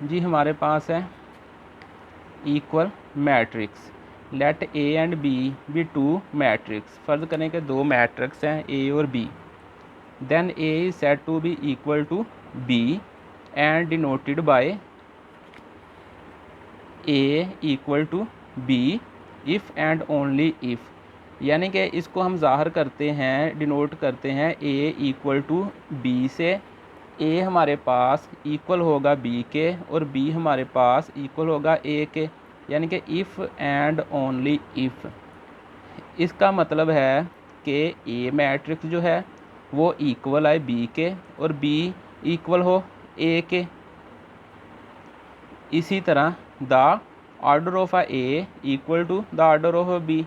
जी हमारे पास है equal matrix. Let A and B two matrix. फ़र्ज़ करें कि दो मैट्रिक्स हैं ए और B. Then A is said to be equal to B and denoted by A equal to B if and only if. यानी कि इसको हम ज़ाहिर करते हैं, डिनोट करते हैं ए इक्वल टू बी से। ए हमारे पास इक्वल होगा बी के और बी हमारे पास इक्वल होगा ए के, यानी कि इफ़ एंड ओनली इफ़। इसका मतलब है कि ए मैट्रिक्स जो है वो इक्वल है बी के और बी इक्वल हो ए के। इसी तरह the order of A equal to the order of B,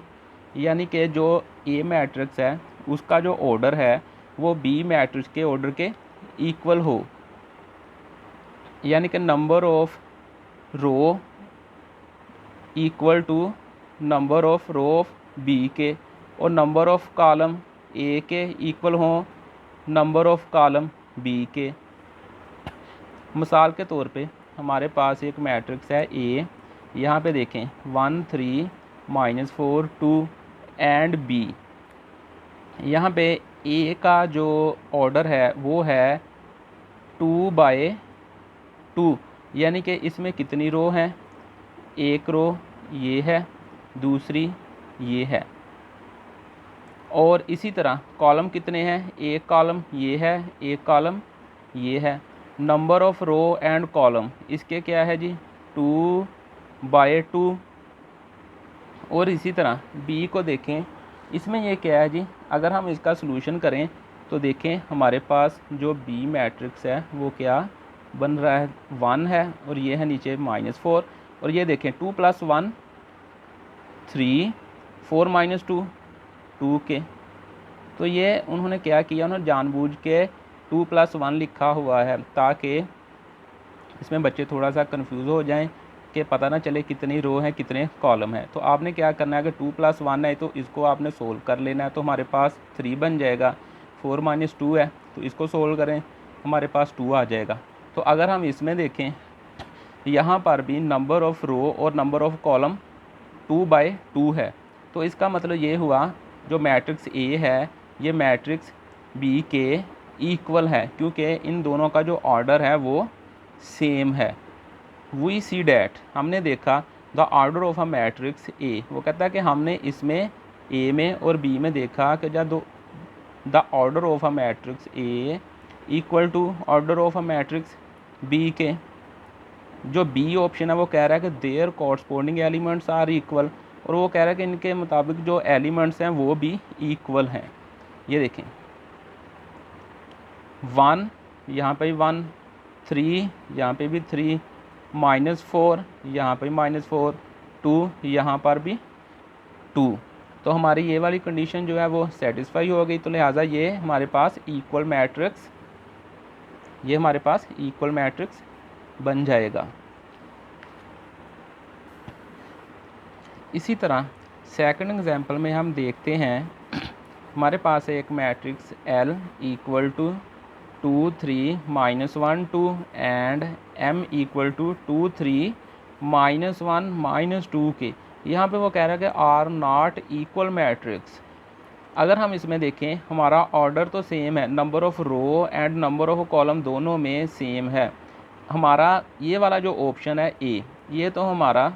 यानी कि जो ए मैट्रिक्स है उसका जो ऑर्डर है वो बी मैट्रिक्स के ऑर्डर के इक्वल हो, यानी कि number of row equal to number of row of B के और नंबर ऑफ कॉलम ए के इक्वल हो नंबर ऑफ कॉलम बी के। मिसाल के तौर पे हमारे पास एक मैट्रिक्स है ए, यहाँ पे देखें 1 3 -4 2 एंड बी। यहाँ पे ए का जो ऑर्डर है वो है 2/2, यानी कि इसमें कितनी रो हैं, एक रो ये है, दूसरी ये है। और इसी तरह कॉलम कितने हैं, एक कॉलम ये है, एक कॉलम ये है। Number of row and column इसके क्या है जी 2/2। और इसी तरह बी को देखें, इसमें ये क्या है जी, अगर हम इसका सलूशन करें तो देखें हमारे पास जो बी मैट्रिक्स है वो क्या बन रहा है 1 है और ये है नीचे -4। और ये देखें 2 + 1 3 4 - 2 2 के। तो ये उन्होंने क्या किया, उन्होंने जानबूझ के 2 + 1 लिखा हुआ है ताकि इसमें बच्चे थोड़ा सा कंफ्यूज हो जाएं कि पता ना चले कितनी रो हैं कितने कॉलम हैं। तो आपने क्या करना है, अगर 2 + 1 है तो इसको आपने सोल्व कर लेना है। तो हमारे पास 3 बन जाएगा। 4 - 2 है तो इसको सोल्व करें, हमारे पास 2 आ जाएगा। तो अगर हम इसमें देखें यहाँ पर भी नंबर ऑफ़ रो और नंबर ऑफ़ कॉलम 2/2 है। तो इसका मतलब ये हुआ जो मैट्रिक्स ए है ये मैट्रिक्स बी के इक्वल है, क्योंकि इन दोनों का जो ऑर्डर है वो सेम है। वी सी डैट, हमने देखा the order of a matrix ए, वो कहता है कि हमने इसमें ए में और बी में देखा कि जब the order of a matrix A equal to order of a matrix B के। जो बी ऑप्शन है वो कह रहा है कि their corresponding elements are equal, और वो कह रहा है कि इनके मुताबिक जो एलिमेंट्स हैं वो भी इक्वल हैं। ये देखें 1 यहाँ पे 1, 3 यहाँ पे भी 3, -4 यहाँ पे -4, 2 यहाँ पर भी 2। तो हमारी ये वाली कंडीशन जो है वो सेटिस्फाई हो गई। तो लिहाजा ये हमारे पास इक्वल मैट्रिक्स, ये हमारे पास इक्वल मैट्रिक्स बन जाएगा। इसी तरह सेकंड एग्जांपल में हम देखते हैं हमारे पास है एक matrix L equal to 2 3 -1 2 and M equal to 2 3 -1 -2 के। यहाँ पे वो कह रहा है कि आर नॉट इक्वल मैट्रिक्स। अगर हम इसमें देखें हमारा ऑर्डर तो सेम है, number of row and number of column दोनों में सेम है। हमारा ये वाला जो ऑप्शन है ए, ये तो हमारा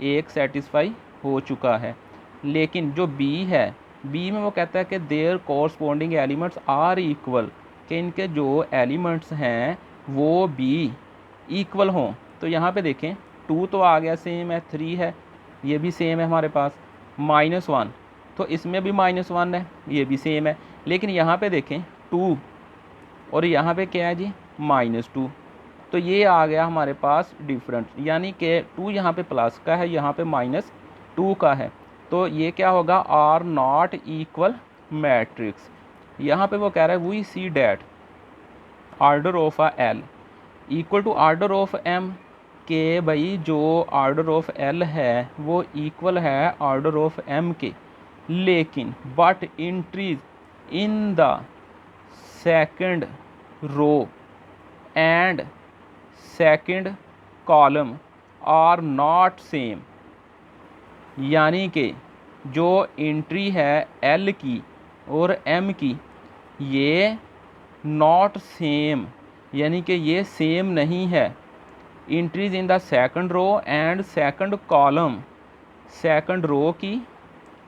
एक सेटिस्फाई हो चुका है। लेकिन जो बी है, बी में वो कहता है कि their corresponding elements are equal, कि इनके जो एलिमेंट्स हैं वो भी इक्वल हों। तो यहाँ पे देखें 2 तो आ गया सेम है, 3 है ये भी सेम है हमारे पास, -1 तो इसमें भी -1 है ये भी सेम है। लेकिन यहाँ पे देखें 2 और यहाँ पे क्या है जी -2, तो ये आ गया हमारे पास डिफरेंट, यानी कि 2 यहाँ पे प्लस का है, यहाँ पे -2 का है। तो ये क्या होगा, आर नॉट इक्वल मैट्रिक्स। यहाँ पे वो कह रहा है we see that order of a L equal to order of M, के भाई जो ऑर्डर ऑफ एल है वो इक्वल है ऑर्डर ऑफ एम के। लेकिन but entries in the second row and second column are not same, यानी कि जो एंट्री है एल की और एम की ये नॉट सेम, यानी कि ये सेम नहीं है। Entries in the second row and second column, second row की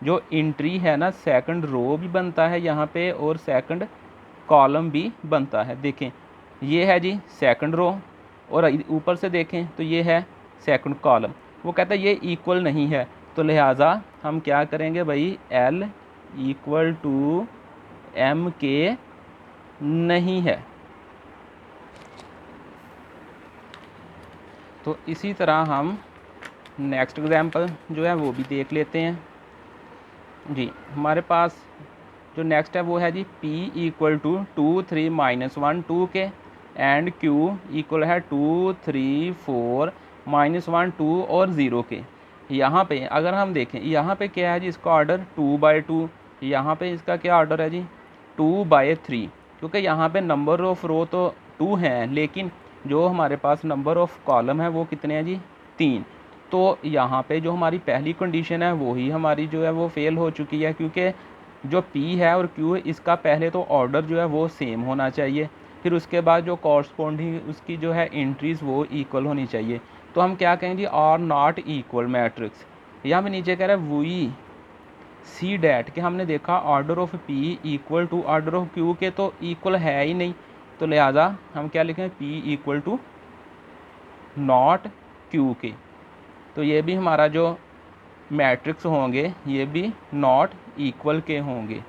जो एंट्री है ना, सेकंड रो भी बनता है यहाँ पे और सेकंड कॉलम भी बनता है। देखें ये है जी सेकंड रो और ऊपर से देखें तो ये है सेकंड कॉलम। वो कहता है ये इक्वल नहीं है, तो लिहाजा हम क्या करेंगे भाई, एल इक्वल टू एम के नहीं है। तो इसी तरह हम नेक्स्ट एग्जांपल जो है वो भी देख लेते हैं जी। हमारे पास जो नेक्स्ट है वो है जी P इक्वल टू 2 3 माइनस 1 2 के एंड Q इक्वल है 2 3 4 माइनस 1 2 और 0 के। यहाँ पे अगर हम देखें यहाँ पे क्या है जी, इसका ऑर्डर 2/2, यहाँ पे इसका क्या ऑर्डर है जी 2/3, क्योंकि यहाँ पे नंबर ऑफ रो तो 2 हैं लेकिन जो हमारे पास नंबर ऑफ कॉलम है वो कितने हैं जी 3। तो यहाँ पे जो हमारी पहली कंडीशन है वही हमारी जो है वो फेल हो चुकी है, क्योंकि जो P है और Q है इसका पहले तो ऑर्डर जो है वो सेम होना चाहिए, फिर उसके बाद जो कॉरस्पॉन्डिंग उसकी जो है एंट्रीज वो इक्वल होनी चाहिए। तो हम क्या कहेंगे जी, आर नॉट इक्वल मैट्रिक्स। यहाँ पे नीचे कह रहा है वी सी डैट कि हमने देखा order of P equal to order of Q के तो इक्वल है ही नहीं, तो लिहाजा हम क्या लिखें P equal to not Q के। तो ये भी हमारा जो मैट्रिक्स होंगे ये भी नॉट इक्वल के होंगे।